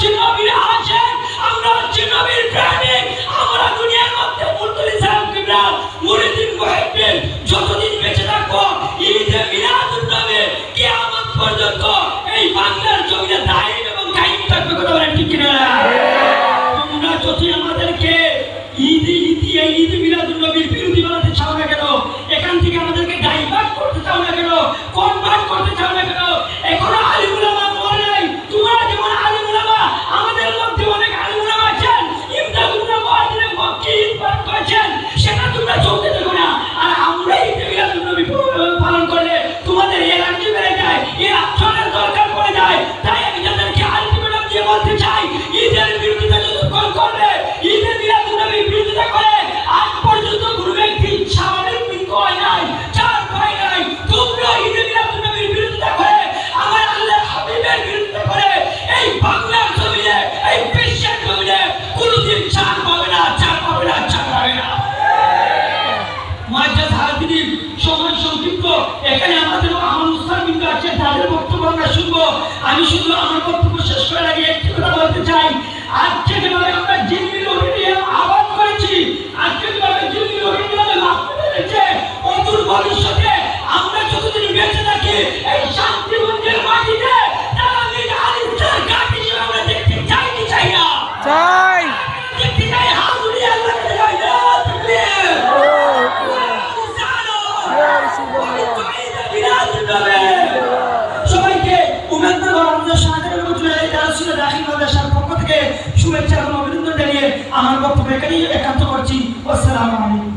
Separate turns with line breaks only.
হচ্ছে নবীর আশিক, আমরা হচ্ছে নবীর প্রেমিক, আমরা দুনিয়ার মধ্যে মুরতাদি সাহেব কিবলা মুরিদিন মুহিব্বিন যতদিন বেঁচে থাকবো ঈদে মিলাদুন নবী কিয়ামত পর্যন্ত এই বাংলার জমিনে দায়েম এবং কায়েম থাকবে। কথা বলেন ঠিক কিনা? তোমরা যদি আমাদেরকে ঈদ মিলাদুন নবীর বিরোধী বানাতে চাও না কেন, এখান থেকে আমাদেরকে ডাইভার্ট করতে চাও না কেন, কনভার্ট করতে চাও না কেন, এখনো আলিম উলামা মরে নাই। তোমরা যেমন আলিম উলামা, আমাদের মধ্যে অনেক আলিম উলামা আছেন ইমদাদুল্লাহ মুআদ্দিনের পক্ষে ইতবাত করেছেন, সেটা তোমরা চলতে দেখো না। আর আমরা ঈদ মিলাদুন নবী পালন করলে তোমাদের এনার্জি বেড়ে যায়, এর আচরণের দরকার পড়ে যায়। তাই আমি তাদেরকে আলটিমেটাম দিয়ে বলতে চাই, ঈদের বিরোধিতা যতক্ষণ করবে, ঈদে মিলাদুন নবীর বিরোধিতা করে আজ পর্যন্ত কোনো ব্যক্তি স্বাভাবিক মৃত্যু হয় নাই, চার পায় নাই। তোমরা ঈদে মিলাদুন নবীর বিরোধিতা করে, আমার আল্লাহর হাবিবের বিরোধিতা করে এই বাংলার জমিনে, এই বিশ্বের জমিনে কোনোদিন চার পাবে না, চার পাবে না, চার পাবে না। মাঝে হাজির সময় সংক্ষিপ্ত, এখানে আমাদের আমার মুসলিম আছে, তাদের বক্তব্য আমরা শুনবো। আমি শুধু আমার বক্তব্য শেষ করার আগে একটি কথা বলতে চাই। আজকে যেভাবে আমরা জিম্মি রোহিণী আবাদ করেছি, আজকে যেভাবে জিম্মি রোহিণী লাভ করেছে, অদূর ভবিষ্যতে আমরা যতদিন বেঁচে থাকি এই শান্তিগঞ্জের মাটিতে তারাবির আলিমদের ঘাট হিসেবে আমরা দেখতে চাই কি চাই না?
চাই।
দেখতে চাই হাজুরি আল্লাহ কে চাই না। সবাইকে শুভেচ্ছা এবং অভিনন্দন জানিয়ে আমার বক্তব্য এখানেই একান্ত করছি। আসসালামু আলাইকুম।